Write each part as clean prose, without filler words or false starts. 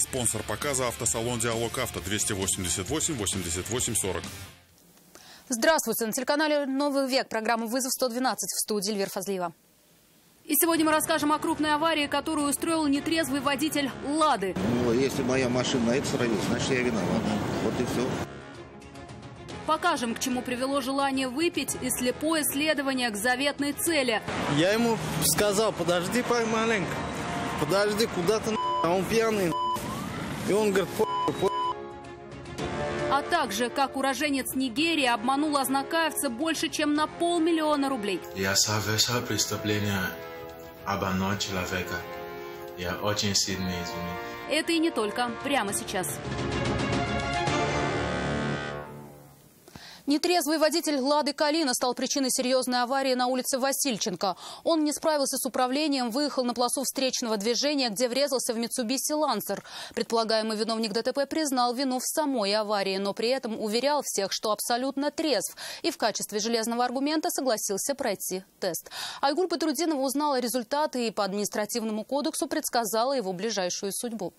Спонсор показа — автосалон «Диалог Авто», 288 88 40. Здравствуйте. На телеканале «Новый век» программа «Вызов 112», в студии Эльвира Фазлиева. И сегодня мы расскажем о крупной аварии, которую устроил нетрезвый водитель «Лады». Ну, если моя машина на это сравнит, значит, я виноват. Вот и все. Покажем, к чему привело желание выпить и слепое следование к заветной цели. Я ему сказал: подожди маленько, подожди, куда ты, а он пьяный. И он говорит: А также, как уроженец Нигерии обманул ознакаевца больше, чем на 500 000 рублей. Я совершал преступление, обманул человека. Я очень сильно извиняюсь. Это и не только. Прямо сейчас. Нетрезвый водитель «Лады Калина» стал причиной серьезной аварии на улице Васильченко. Он не справился с управлением, выехал на полосу встречного движения, где врезался в Mitsubishi Lancer. Предполагаемый виновник ДТП признал вину в самой аварии, но при этом уверял всех, что абсолютно трезв, и в качестве железного аргумента согласился пройти тест. Айгуль Батрудинова узнала результаты и по административному кодексу предсказала его ближайшую судьбу.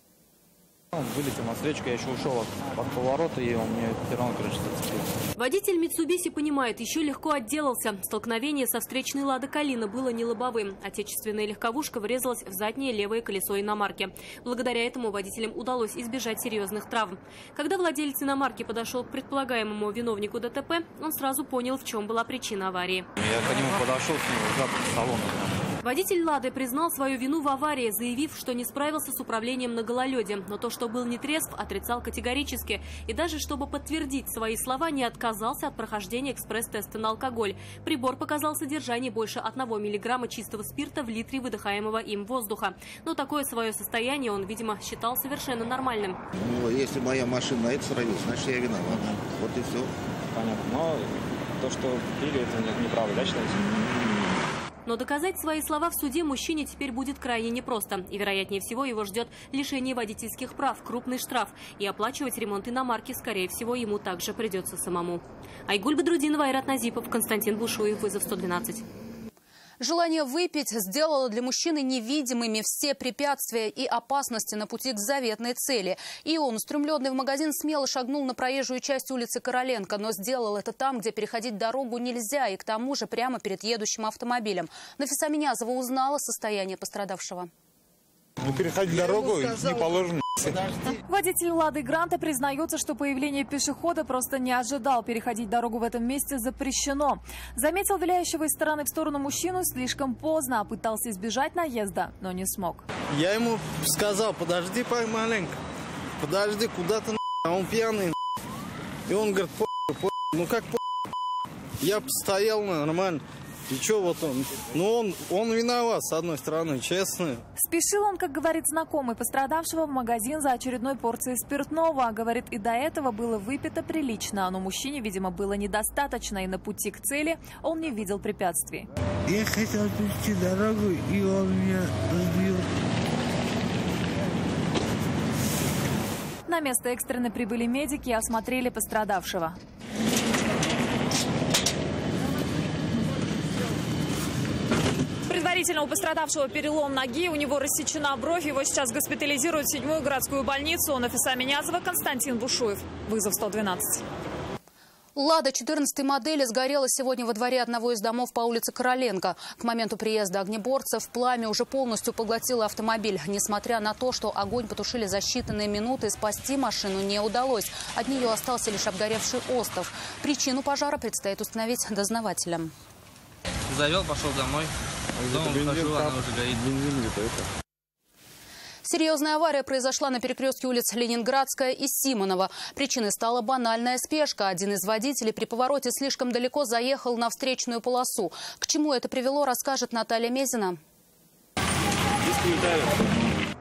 Он вылетел на встречку, я еще ушел от поворота, и он мне перрон, зацепил. Водитель Mitsubishi понимает, еще легко отделался. Столкновение со встречной «Лада Калина» было не лобовым. Отечественная легковушка врезалась в заднее левое колесо иномарки. Благодаря этому водителям удалось избежать серьезных травм. Когда владелец иномарки подошел к предполагаемому виновнику ДТП, он сразу понял, в чем была причина аварии. Я к нему подошел, с ним запах салона. Водитель «Лады» признал свою вину в аварии, заявив, что не справился с управлением на гололеде. Но то, что был нетрезв, отрицал категорически. И даже чтобы подтвердить свои слова, не отказался от прохождения экспресс-теста на алкоголь. Прибор показал содержание больше 1 миллиграмма чистого спирта в литре выдыхаемого им воздуха. Но такое свое состояние он, видимо, считал совершенно нормальным. Ну, если моя машина на это сравнит, значит, я виноват. Вот и все. Понятно. Но то, что пили, это неправда, да, считаете? Но доказать свои слова в суде мужчине теперь будет крайне непросто. И, вероятнее всего, его ждет лишение водительских прав, крупный штраф. И оплачивать ремонт иномарки, скорее всего, ему также придется самому. Айгуль Батрудинова, Айрат Назипов, Константин Бушуев, «Вызов 112». Желание выпить сделало для мужчины невидимыми все препятствия и опасности на пути к заветной цели. И он, устремленный в магазин, смело шагнул на проезжую часть улицы Короленко, но сделал это там, где переходить дорогу нельзя, и к тому же прямо перед едущим автомобилем. Нафиса Минязова узнала состояние пострадавшего. Не переходить дорогу не положено. Водитель «Лады Гранта» признается, что появление пешехода просто не ожидал. Переходить дорогу в этом месте запрещено. Заметил виляющего из стороны в сторону мужчину слишком поздно, пытался избежать наезда, но не смог. я ему сказал: подожди маленько, подожди, куда ты, а он пьяный. И он говорит: ну как я постоял нормально. И что вот он? Ну он виноват, с одной стороны, честно. Спешил он, как говорит знакомый пострадавшего, в магазин за очередной порцией спиртного. Говорит, и до этого было выпито прилично, но мужчине, видимо, было недостаточно, и на пути к цели он не видел препятствий. Я хотел перейти дорогу, и он меня сбил. На место экстренно прибыли медики и осмотрели пострадавшего. Предварительно у пострадавшего перелом ноги, у него рассечена бровь. Его сейчас госпитализируют в 7-ю городскую больницу. Нафиса Минязова, Константин Бушуев. «Вызов 112». «Лада» 14-й модели сгорела сегодня во дворе одного из домов по улице Короленко. К моменту приезда огнеборцев пламя уже полностью поглотило автомобиль. Несмотря на то, что огонь потушили за считанные минуты, спасти машину не удалось. От нее остался лишь обгоревший остов. Причину пожара предстоит установить дознавателям. Завел, пошел домой. Дома выхожу, она уже горит. Серьезная авария произошла на перекрестке улиц Ленинградская и Симонова. Причиной стала банальная спешка. Один из водителей при повороте слишком далеко заехал на встречную полосу. К чему это привело, расскажет Наталья Мезина.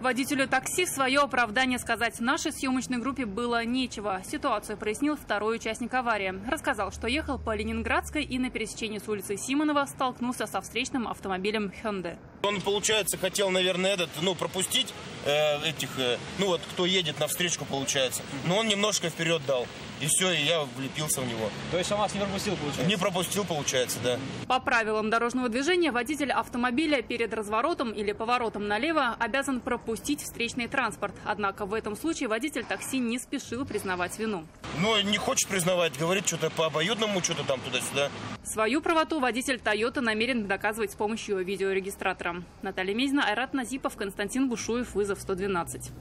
Водителю такси в свое оправдание сказать нашей съемочной группе было нечего. Ситуацию прояснил второй участник аварии. Рассказал, что ехал по Ленинградской и на пересечении с улицей Симонова столкнулся со встречным автомобилем Hyundai. Он, получается, хотел, наверное, пропустить кто едет на встречку, получается. Но он немножко вперед дал. И все, и я влепился в него. То есть он вас не пропустил, получается? Не пропустил, получается, да. По правилам дорожного движения водитель автомобиля перед разворотом или поворотом налево обязан пропустить встречный транспорт. Однако в этом случае водитель такси не спешил признавать вину. Но не хочет признавать, говорит что-то по обоюдному, что-то там туда-сюда. Свою правоту водитель «Тойоты» намерен доказывать с помощью видеорегистратора. Наталья Мезина, Айрат Назипов, Константин Бушуев, вызов 112.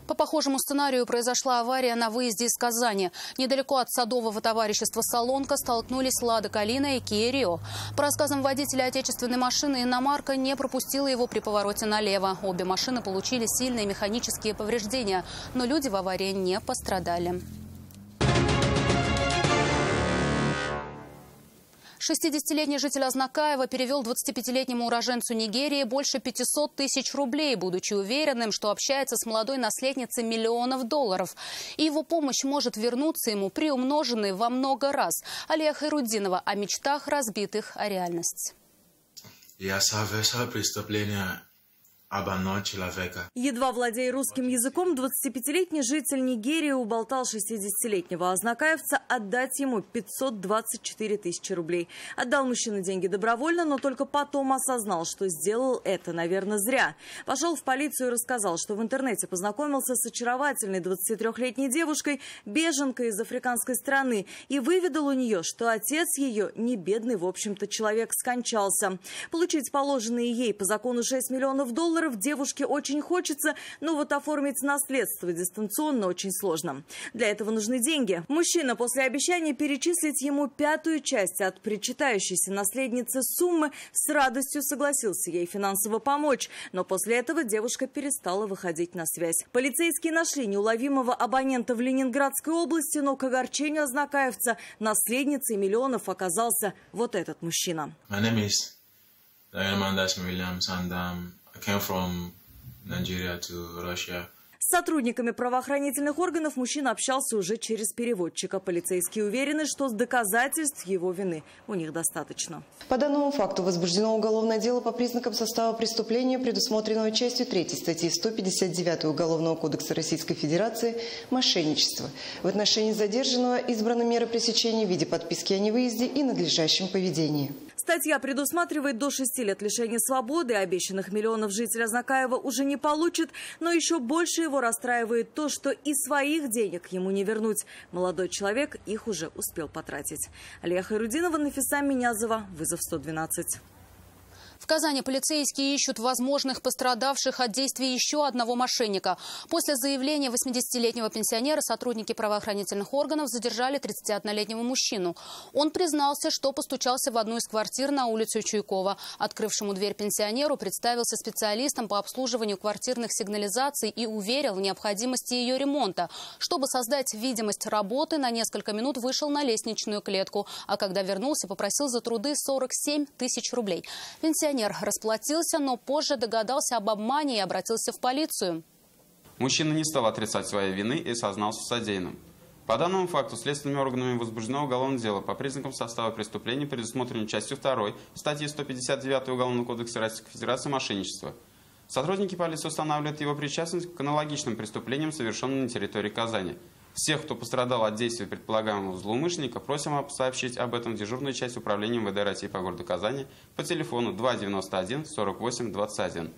По похожему сценарию произошла авария на выезде из Казани. Недалеко от садового товарищества «Солонка» столкнулись «Лада Калина» и «Киа Рио». По рассказам водителя отечественной машины, иномарка не пропустила его при повороте налево. Обе машины получили сильные механические повреждения, но люди в аварии не пострадали. 60-летний житель Азнакаева перевел 25-летнему уроженцу Нигерии больше 500 тысяч рублей, будучи уверенным, что общается с молодой наследницей миллионов долларов. И его помощь может вернуться ему, приумноженной во много раз. Алия Хайруддинова о мечтах, разбитых о реальность. Я совершал преступление обмануть человека. Едва владея русским языком, 25-летний житель Нигерии уболтал 60-летнего азнакаевца отдать ему 524 тысячи рублей. Отдал мужчина деньги добровольно, но только потом осознал, что сделал это, наверное, зря. Пошел в полицию и рассказал, что в интернете познакомился с очаровательной 23-летней девушкой, беженкой из африканской страны, и выведал у нее, что отец ее, не бедный, в общем-то, человек, скончался. Получить положенные ей по закону 6 миллионов долларов девушке очень хочется, но вот оформить наследство дистанционно очень сложно. Для этого нужны деньги. Мужчина после обещания перечислить ему 5-ю часть от причитающейся наследницы суммы с радостью согласился ей финансово помочь. Но после этого девушка перестала выходить на связь. Полицейские нашли неуловимого абонента в Ленинградской области, но к огорчению азнакаевца наследницей миллионов оказался вот этот мужчина. My name is Mandash Williams, and I came from Nigeria to Russia. С сотрудниками правоохранительных органов мужчина общался уже через переводчика. Полицейские уверены, что с доказательств его вины у них достаточно. По данному факту возбуждено уголовное дело по признакам состава преступления, предусмотренного частью 3 статьи 159 Уголовного кодекса Российской Федерации «Мошенничество». В отношении задержанного избраны меры пресечения в виде подписки о невыезде и надлежащем поведении. Статья предусматривает до 6 лет лишения свободы. Обещанных миллионов житель Азнакаева уже не получит, но еще больше его расстраивает то, что и своих денег ему не вернуть. Молодой человек их уже успел потратить. Алия Хайруддинова, Нафиса Минязова, вызов 112. В Казани полицейские ищут возможных пострадавших от действий еще одного мошенника. После заявления 80-летнего пенсионера сотрудники правоохранительных органов задержали 31-летнего мужчину. Он признался, что постучался в одну из квартир на улице Чуйкова. Открывшему дверь пенсионеру представился специалистом по обслуживанию квартирных сигнализаций и уверил в необходимости ее ремонта. Чтобы создать видимость работы, на несколько минут вышел на лестничную клетку, а когда вернулся, попросил за труды 47 тысяч рублей. Пенсионер расплатился, но позже догадался об обмане и обратился в полицию. Мужчина не стал отрицать своей вины и сознался в содеянном. По данному факту следственными органами возбуждено уголовное дело по признакам состава преступления, предусмотренной частью 2 статьи 159 Уголовного кодекса Российской Федерации «Мошенничество». Сотрудники полиции устанавливают его причастность к аналогичным преступлениям, совершенным на территории Казани. Всех, кто пострадал от действий предполагаемого злоумышленника, просим сообщить об этом в дежурную часть управления МВД России по городу Казани по телефону 291 48 21.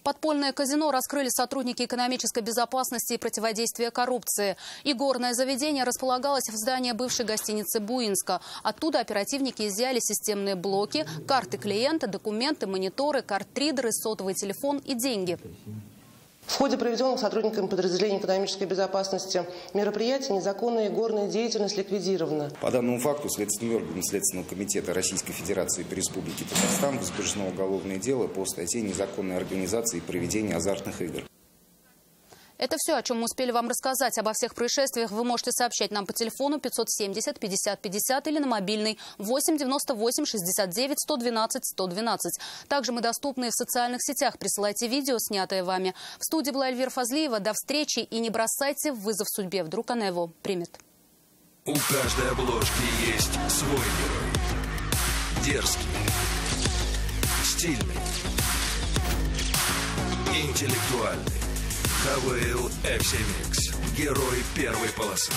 Подпольное казино раскрыли сотрудники экономической безопасности и противодействия коррупции. Игорное заведение располагалось в здании бывшей гостиницы «Буинска». Оттуда оперативники изъяли системные блоки, карты клиента, документы, мониторы, картридеры, сотовый телефон и деньги. В ходе проведенных сотрудниками подразделений экономической безопасности мероприятий незаконная игорная деятельность ликвидирована. По данному факту следственным органам Следственного комитета Российской Федерации по Республике Татарстан возбуждено уголовное дело по статье «Незаконная организация и проведение азартных игр». Это все, о чем мы успели вам рассказать. Обо всех происшествиях вы можете сообщать нам по телефону 570 50 50 или на мобильный 8 98 69 112 112. Также мы доступны в социальных сетях. Присылайте видео, снятое вами. В студии была Эльвира Фазлиева. До встречи и не бросайте вызов судьбе. Вдруг она его примет. У каждой обложки есть свой герой. Дерзкий, стильный, интеллектуальный. ХВЛ FC Mix. Герой первой полосы.